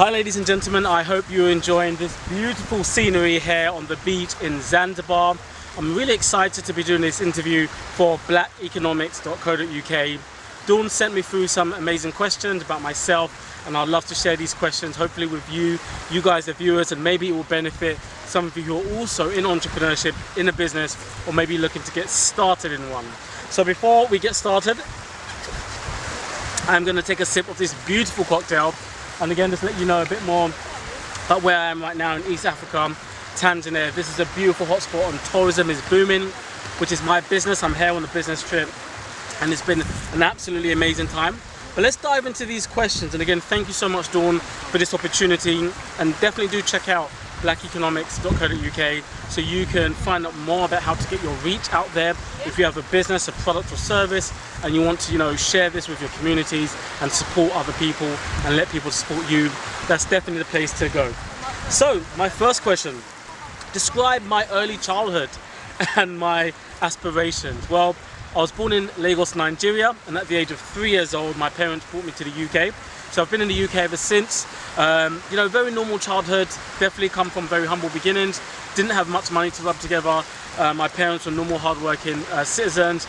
Hi ladies and gentlemen, I hope you're enjoying this beautiful scenery here on the beach in Zanzibar. I'm really excited to be doing this interview for blackeconomics.co.uk. Dawn sent me through some amazing questions about myself, and I'd love to share these questions hopefully with you guys the viewers, and maybe it will benefit some of you who are also in entrepreneurship, in a business, or maybe looking to get started in one. So before we get started, I'm going to take a sip of this beautiful cocktail. And again, just let you know a bit more about where I am right now in East Africa, Tanzania. This is a beautiful hotspot, and tourism is booming, which is my business. I'm here on a business trip, and it's been an absolutely amazing time. But let's dive into these questions. And again, thank you so much, Dawn, for this opportunity. And definitely do check out blackeconomics.co.uk so you can find out more about how to get your reach out there. If you have a business, a product or service, and you want to, share this with your communities and support other people and let people support you, that's definitely the place to go. So my first question, describe my early childhood and my aspirations. Well, I was born in Lagos, Nigeria, and at the age of 3 years old, my parents brought me to the UK. So I've been in the UK ever since. Very normal childhood, definitely come from very humble beginnings. Didn't have much money to rub together. My parents were normal, hardworking citizens.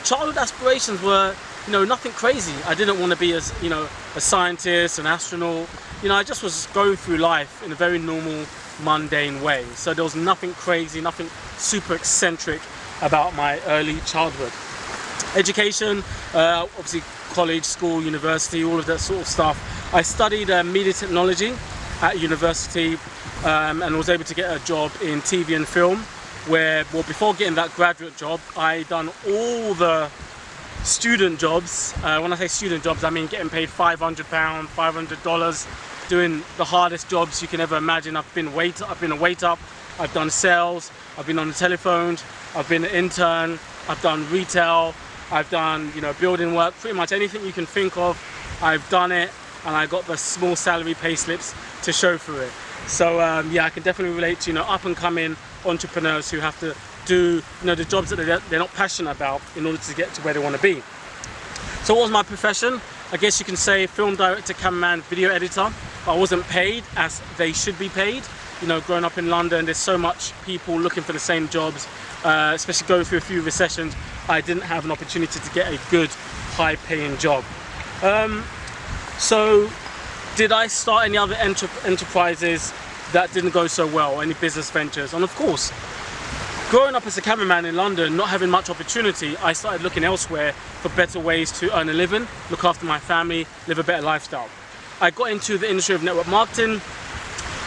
Childhood aspirations were, nothing crazy. I didn't want to be a scientist, an astronaut. I just was going through life in a very normal, mundane way. So there was nothing crazy, nothing super eccentric about my early childhood. Education, obviously college, school, university, all of that sort of stuff. I studied media technology at university and was able to get a job in TV and film where, before getting that graduate job, I done all the student jobs. When I say student jobs, I mean getting paid £500, $500, doing the hardest jobs you can ever imagine. I've been a waiter, I've done sales, I've been on the telephone, I've been an intern, I've done retail, I've done building work, pretty much anything you can think of, I've done it, and I got the small salary pay slips to show for it. So I can definitely relate to up and coming entrepreneurs who have to do the jobs that they're not passionate about in order to get to where they want to be. So what was my profession? I guess you can say film director, cameraman, video editor. I wasn't paid as they should be paid. Growing up in London, there's so much people looking for the same jobs, especially going through a few recessions. I didn't have an opportunity to get a good, high-paying job. So did I start any other enterprises that didn't go so well, any business ventures? And of course, growing up as a cameraman in London, not having much opportunity, I started looking elsewhere for better ways to earn a living, look after my family, live a better lifestyle. I got into the industry of network marketing,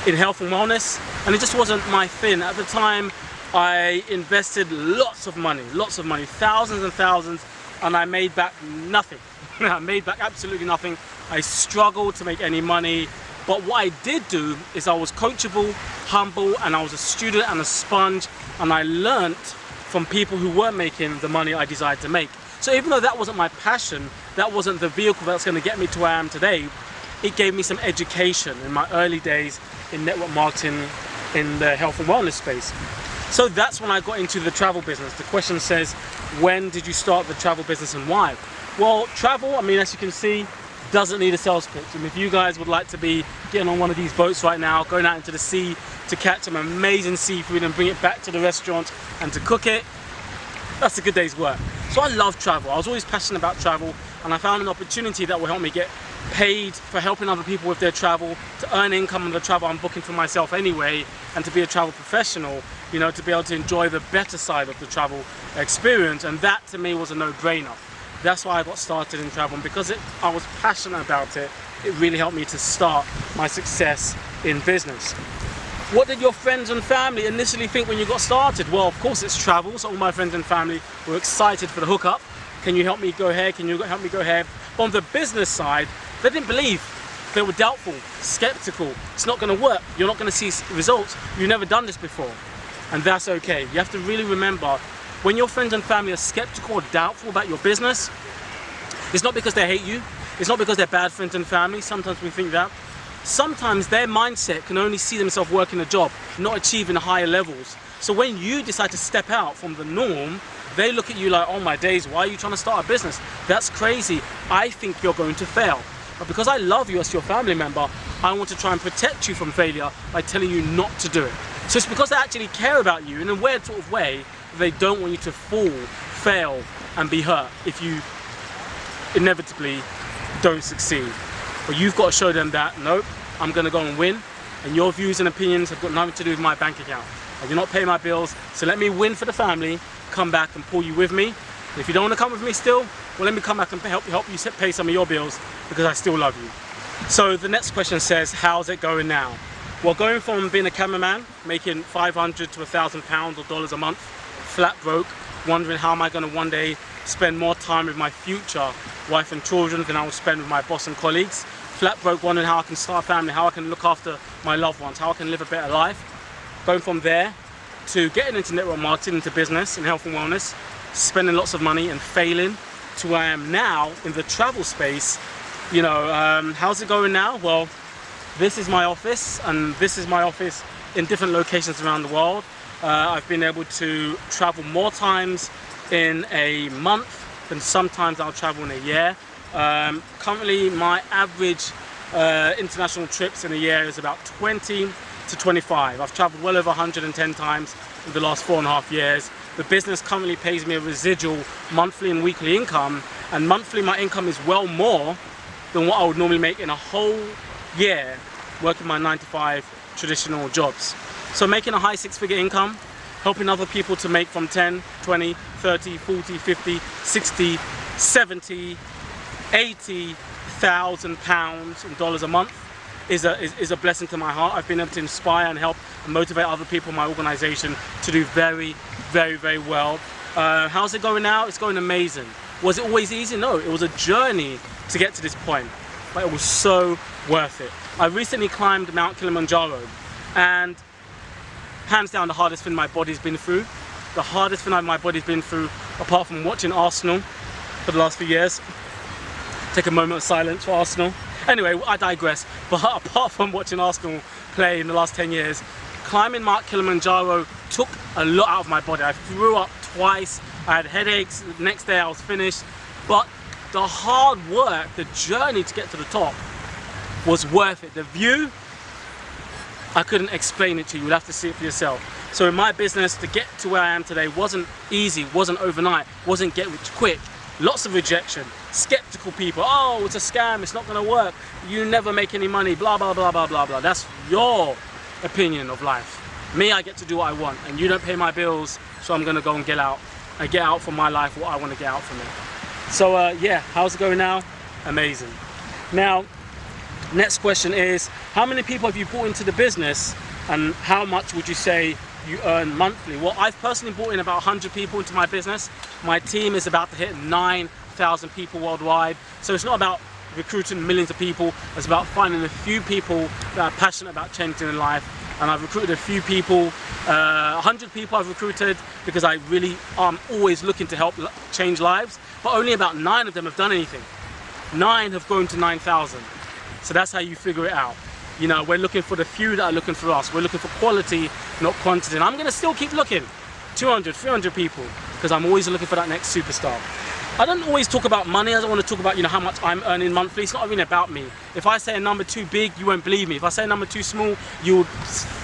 in health and wellness, and it just wasn't my thing. At the time, I invested lots of money, thousands and thousands, and I made back nothing. I made back absolutely nothing. I struggled to make any money, but what I did do is I was coachable, humble, and I was a student and a sponge, and I learnt from people who weren't making the money I desired to make. So even though that wasn't my passion, that wasn't the vehicle that's going to get me to where I am today, it gave me some education in my early days in network marketing in the health and wellness space. So that's when I got into the travel business. The question says, when did you start the travel business and why? Well, travel, as you can see, doesn't need a sales pitch. And if you guys would like to be getting on one of these boats right now, going out into the sea to catch some amazing seafood and bring it back to the restaurant and to cook it, that's a good day's work. So I love travel. I was always passionate about travel, and I found an opportunity that will help me get paid for helping other people with their travel, to earn income on the travel I'm booking for myself anyway, and to be a travel professional, to be able to enjoy the better side of the travel experience. And that to me was a no-brainer. That's why I got started in travel, and because I was passionate about it, it really helped me to start my success in business. What did your friends and family initially think when you got started? Well, of course it's travel, so all my friends and family were excited for the hookup. Can you help me go here? Can you help me go here? But on the business side, they didn't believe. They were doubtful, skeptical. It's not going to work. You're not going to see results. You've never done this before. And that's okay. You have to really remember, when your friends and family are skeptical or doubtful about your business, it's not because they hate you. It's not because they're bad friends and family. Sometimes we think that. Sometimes their mindset can only see themselves working a job, not achieving higher levels. So when you decide to step out from the norm, they look at you like, oh my days, why are you trying to start a business? That's crazy. I think you're going to fail. But because I love you as your family member, I want to try and protect you from failure by telling you not to do it. So it's because they actually care about you in a weird sort of way. They don't want you to fall, fail, and be hurt if you inevitably don't succeed. But you've got to show them that, nope, I'm going to go and win, and your views and opinions have got nothing to do with my bank account. I do not pay my bills, so let me win for the family, come back and pull you with me. And if you don't want to come with me still, well, let me come back and help you pay some of your bills, because I still love you. So the next question says, how's it going now? Well, going from being a cameraman, making £500 to £1,000 or dollars a month, flat broke, wondering how am I going to one day spend more time with my future wife and children than I will spend with my boss and colleagues. Flat broke, wondering how I can start a family, how I can look after my loved ones, how I can live a better life. Going from there to getting into network marketing, into business and health and wellness, spending lots of money and failing, to where I am now in the travel space. You know, how's it going now? Well, this is my office, and this is my office in different locations around the world. I've been able to travel more times in a month than sometimes I'll travel in a year. Currently, my average international trips in a year is about 20 to 25. I've traveled well over 110 times in the last 4.5 years. The business currently pays me a residual monthly and weekly income, and monthly my income is well more than what I would normally make in a whole year working my 9 to 5 traditional jobs. So making a high six-figure income, helping other people to make from 10, 20, 30, 40, 50, 60, 70, 80,000 pounds and dollars a month is a blessing to my heart. I've been able to inspire and help and motivate other people in my organization to do very, very, very well. How's it going now? It's going amazing. Was it always easy? No, it was a journey to get to this point, but it was so worth it. I recently climbed Mt Kilimanjaro, and hands down the hardest thing my body's been through. The hardest thing my body's been through, apart from watching Arsenal for the last few years. Take a moment of silence for Arsenal. Anyway, I digress. But apart from watching Arsenal play in the last 10 years, climbing Mt Kilimanjaro took a lot out of my body. I threw up twice, I had headaches, the next day I was finished. But the hard work, the journey to get to the top was worth it. The view, I couldn't explain it to you, you'll have to see it for yourself. So in my business, to get to where I am today wasn't easy, wasn't overnight, wasn't get rich quick. Lots of rejection, skeptical people, oh, it's a scam, it's not gonna work, you never make any money, blah, blah, blah, blah, blah, blah. That's your opinion of life. Me, I get to do what I want, and you don't pay my bills, so I'm gonna go and get out from my life what I wanna get out from it. So yeah, how's it going now? Amazing. Now, next question is, how many people have you brought into the business, and how much would you say you earn monthly? Well, I've personally brought in about 100 people into my business. My team is about to hit 9,000 people worldwide. So it's not about recruiting millions of people, it's about finding a few people that are passionate about changing their life. And I've recruited a few people, 100 people I've recruited because I really am always looking to help change lives, but only about 9 of them have done anything. 9 have grown to 9,000. So that's how you figure it out. You know, we're looking for the few that are looking for us. We're looking for quality, not quantity. And I'm gonna still keep looking. 200, 300 people, because I'm always looking for that next superstar. I don't always talk about money. I don't want to talk about, you know, how much I'm earning monthly. It's not really about me. If I say a number too big, you won't believe me. If I say a number too small, you would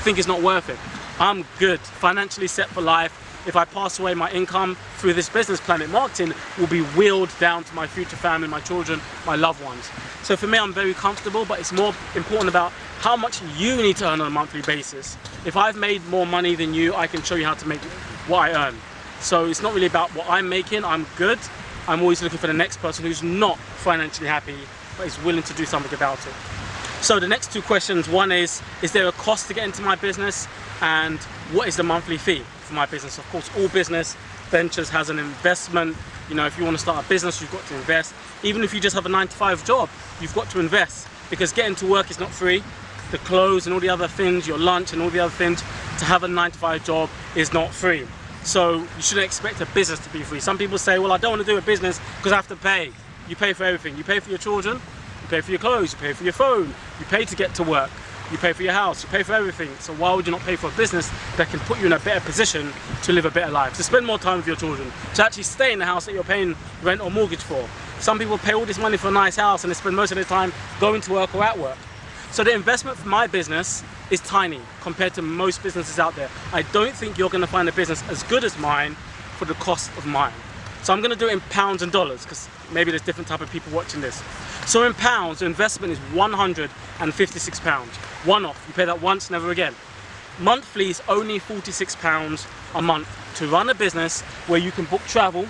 think it's not worth it. I'm good, financially set for life. If I pass away, my income through this business, Planet Marketing, will be wheeled down to my future family, my children, my loved ones. So for me, I'm very comfortable, but it's more important about how much you need to earn on a monthly basis. If I've made more money than you, I can show you how to make what I earn. So it's not really about what I'm making. I'm good. I'm always looking for the next person who's not financially happy, but is willing to do something about it. So the next 2 questions, one is there a cost to get into my business? And what is the monthly fee for my business? Of course, all business ventures has an investment. You know, if you want to start a business, you've got to invest. Even if you just have a 9 to 5 job, you've got to invest, because getting to work is not free. The clothes and all the other things, your lunch and all the other things, to have a 9 to 5 job is not free. So you shouldn't expect a business to be free. Some people say, well, I don't want to do a business because I have to pay. You pay for everything. You pay for your children, you pay for your clothes, you pay for your phone, you pay to get to work, you pay for your house, you pay for everything. So why would you not pay for a business that can put you in a better position to live a better life, to spend more time with your children, to actually stay in the house that you're paying rent or mortgage for, Some people pay all this money for a nice house and they spend most of their time going to work or at work. So the investment for my business is tiny compared to most businesses out there. I don't think you're going to find a business as good as mine for the cost of mine. So I'm going to do it in pounds and dollars, because maybe there's different type of people watching this. So in pounds, the investment is £156. One off. You pay that once, never again. Monthly is only £46 a month to run a business where you can book travel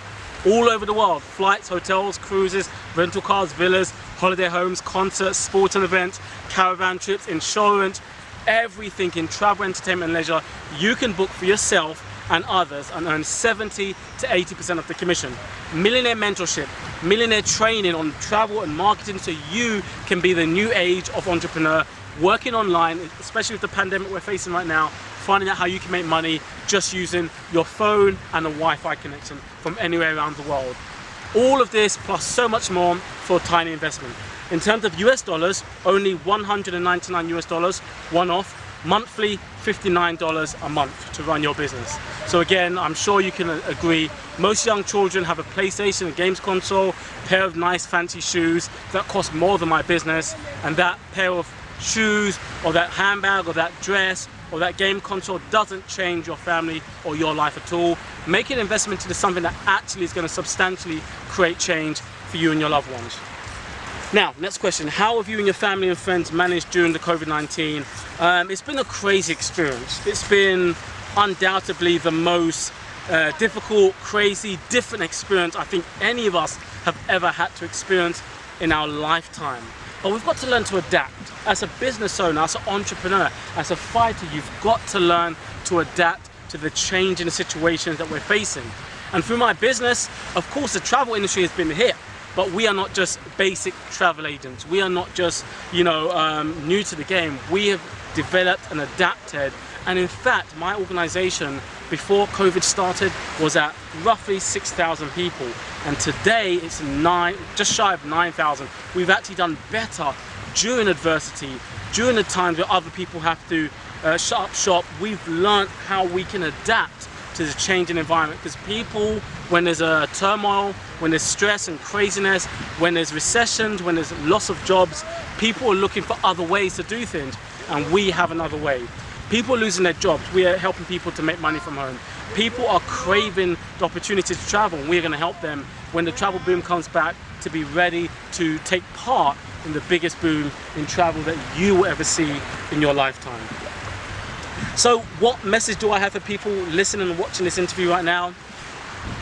all over the world. Flights, hotels, cruises, rental cars, villas, holiday homes, concerts, sporting events, caravan trips, insurance, everything in travel, entertainment and leisure you can book for yourself and others and earn 70 to 80% of the commission. Millionaire mentorship, millionaire training on travel and marketing, so you can be the new age of entrepreneur, working online, especially with the pandemic we're facing right now, finding out how you can make money just using your phone and a Wi-Fi connection from anywhere around the world. All of this plus so much more for a tiny investment. In terms of US dollars, only 199 US dollars, one off, monthly $59 a month to run your business. So again, I'm sure you can agree, most young children have a PlayStation, a games console, a pair of nice fancy shoes that cost more than my business, and that pair of shoes or that handbag or that dress or that game console doesn't change your family or your life at all. Make an investment into something that actually is going to substantially create change for you and your loved ones. Now, next question. How have you and your family and friends managed during the COVID-19? It's been a crazy experience. It's been undoubtedly the most difficult, crazy, different experience I think any of us have ever had to experience in our lifetime. But we've got to learn to adapt. As a business owner, as an entrepreneur, as a fighter, you've got to learn to adapt to the changing situations that we're facing. And through my business, of course, the travel industry has been hit. But we are not just basic travel agents. We are not just, new to the game. We have developed and adapted. And in fact, my organization before COVID started was at roughly 6,000 people. And today it's just shy of 9,000. We've actually done better during adversity, during the times where other people have to shut up shop. We've learned how we can adapt to the changing environment, because people, when there's a turmoil, when there's stress and craziness, when there's recessions, when there's loss of jobs, people are looking for other ways to do things, and we have another way. People are losing their jobs, we are helping people to make money from home. People are craving the opportunity to travel, and we're going to help them when the travel boom comes back to be ready to take part in the biggest boom in travel that you will ever see in your lifetime. So what message do I have for people listening and watching this interview right now?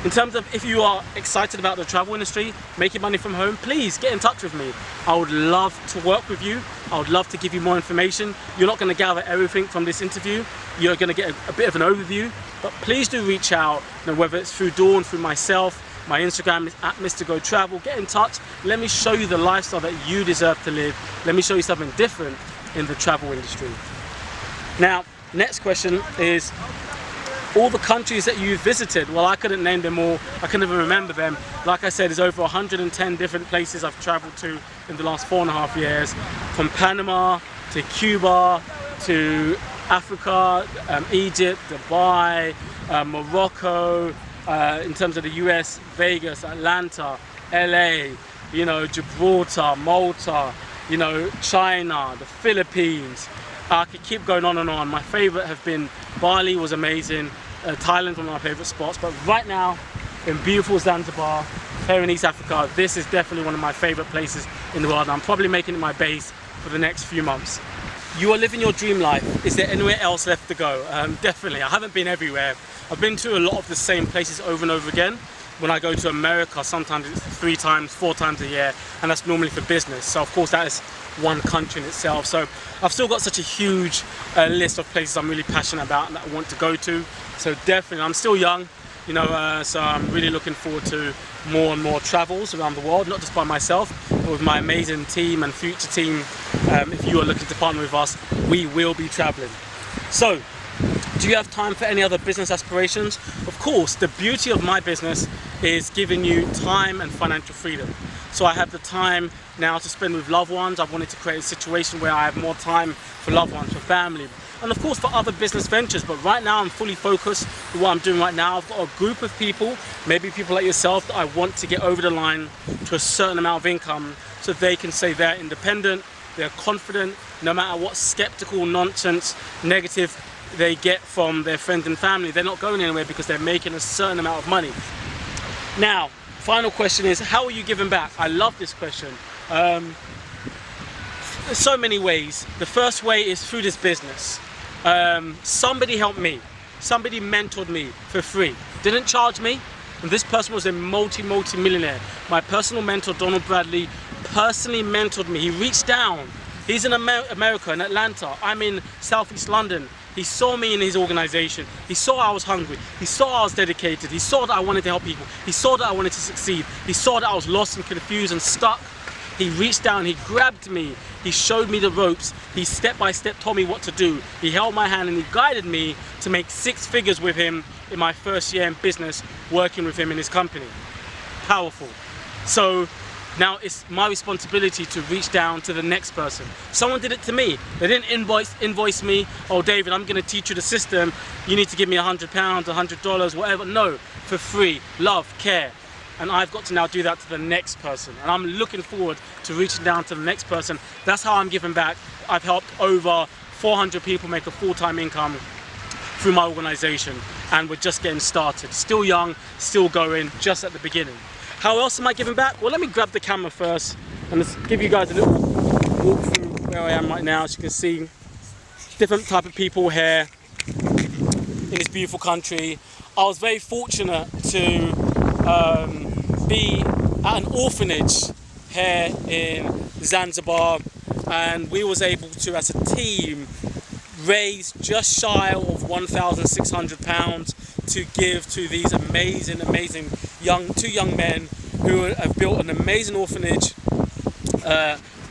In terms of, if you are excited about the travel industry, making money from home, please get in touch with me. I would love to work with you. I would love to give you more information. You're not going to gather everything from this interview. You're going to get a bit of an overview, but please do reach out, whether it's through Dawn, through myself. My Instagram is at MrGoTravel. Get in touch. Let me show you the lifestyle that you deserve to live. Let me show you something different in the travel industry. Now, next question is, all the countries that you've visited. Well, I couldn't name them all. I couldn't even remember them. Like I said, there's over 110 different places I've traveled to in the last 4.5 years. From Panama to Cuba to Africa, Egypt, Dubai, Morocco, in terms of the US, Vegas, Atlanta, LA, Gibraltar, Malta, China, the Philippines. I could keep going on and on. My favorite have been Bali, was amazing. Thailand, one of my favorite spots. But right now, in beautiful Zanzibar, here in East Africa, this is definitely one of my favorite places in the world. And I'm probably making it my base for the next few months. You are living your dream life. Is there anywhere else left to go? Definitely. I haven't been everywhere. I've been to a lot of the same places over and over again. When I go to America, sometimes it's 3 times, 4 times a year, and that's normally for business. So of course that is one country in itself. So I've still got such a huge list of places I'm really passionate about and that I want to go to. So definitely, I'm still young, so I'm really looking forward to more and more travels around the world, not just by myself, but with my amazing team and future team. If you are looking to partner with us, we will be traveling. So Do you have time for any other business aspirations? Of course, the beauty of my business is giving you time and financial freedom. So I have the time now to spend with loved ones. I wanted to create a situation where I have more time for loved ones, for family, and of course for other business ventures. But right now I'm fully focused on what I'm doing right now. I've got a group of people, maybe people like yourself, that I want to get over the line to a certain amount of income so they can say they're independent, they're confident, no matter what skeptical, nonsense, negative they get from their friends and family, they're not going anywhere because they're making a certain amount of money. Now, final question is, how are you giving back? I love this question. There's so many ways. The first way is through this business. Somebody helped me. Somebody mentored me for free. Didn't charge me. And this person was a multi-millionaire. My personal mentor, Donald Bradley, personally mentored me. He reached down. He's in America, in Atlanta. I'm in Southeast London. He saw me in his organization. He saw I was hungry. He saw I was dedicated. He saw that I wanted to help people. He saw that I wanted to succeed. He saw that I was lost and confused and stuck. He reached down, he grabbed me, he showed me the ropes, he step by step told me what to do. He held my hand and he guided me to make 6 figures with him in my first year in business, working with him in his company. Powerful. So now it's my responsibility to reach down to the next person. Someone did it to me. They didn't invoice me, oh David, I'm gonna teach you the system, you need to give me £100, $100, whatever. No, for free, love, care. And I've got to now do that to the next person. And I'm looking forward to reaching down to the next person. That's how I'm giving back. I've helped over 400 people make a full-time income through my organization. And we're just getting started. Still young, still going, just at the beginning. How else am I giving back? Well, let me grab the camera first and let's give you guys a little walk through where I am right now. As you can see, different type of people here in this beautiful country. I was very fortunate to be at an orphanage here in Zanzibar, and we was able to, as a team, raise just shy of £1,600 to give to these amazing two young men who have built an amazing orphanage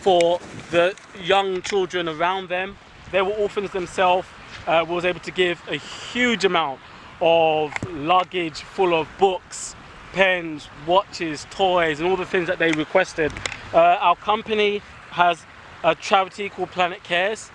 for the young children around them. They were orphans themselves. We was able to give a huge amount of luggage full of books, pens, watches, toys, and all the things that they requested. Our company has a charity called Planet Cares,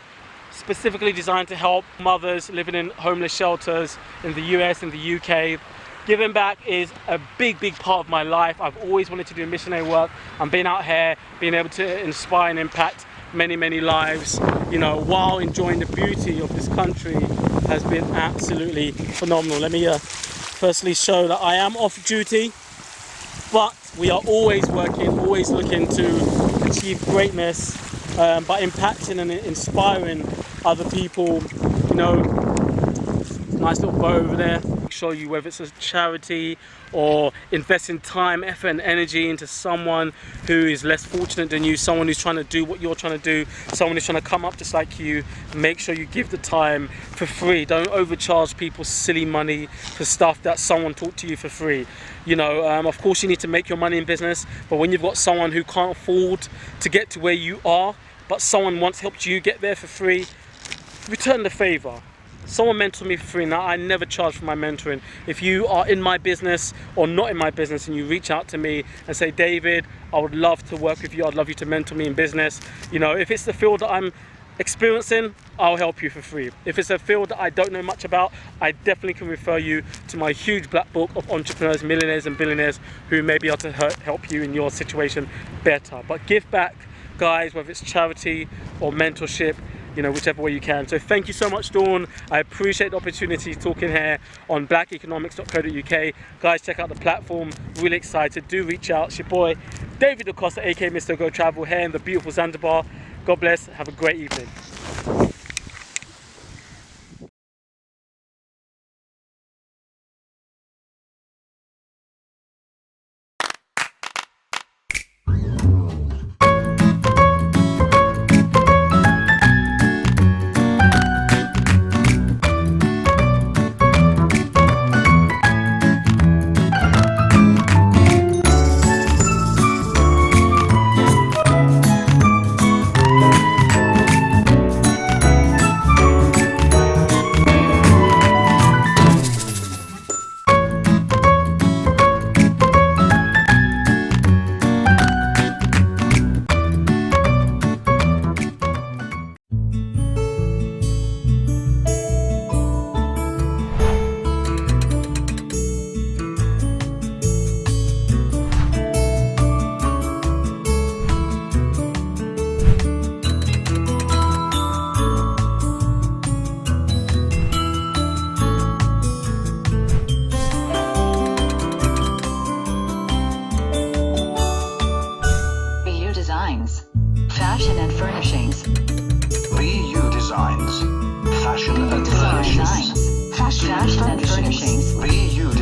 specifically designed to help mothers living in homeless shelters in the US and the UK. Giving back is a big part of my life. I've always wanted to do missionary work. I'm being out here, being able to inspire and impact many lives, you know, while enjoying the beauty of this country has been absolutely phenomenal. Let me firstly show that I am off duty, but we are always working, always looking to achieve greatness by impacting and inspiring other people. You know, nice little bow over there. Show you whether it's a charity or investing time, effort and energy into someone who is less fortunate than you, someone who's trying to do what you're trying to do, someone who's trying to come up just like you. Make sure you give the time for free. Don't overcharge people silly money for stuff that someone taught to you for free. You know, of course you need to make your money in business, but when you've got someone who can't afford to get to where you are, but someone once helped you get there for free, return the favor. Someone mentored me for free. Now, I never charge for my mentoring. If you are in my business or not in my business and you reach out to me and say, David, I would love to work with you, I'd love you to mentor me in business. You know, if it's the field that I'm experiencing, I'll help you for free. If it's a field that I don't know much about, I definitely can refer you to my huge black book of entrepreneurs, millionaires and billionaires who may be able to help you in your situation better. But give back, guys, whether it's charity or mentorship, you know, whichever way you can. So thank you so much, Dawn. I appreciate the opportunity talking here on blackeconomics.co.uk. Guys, check out the platform. Really excited. Do reach out. It's your boy, David Dacosta, aka MrGoTravel, here in the beautiful Zanzibar. God bless. Have a great evening. fashion and furnishings, reuse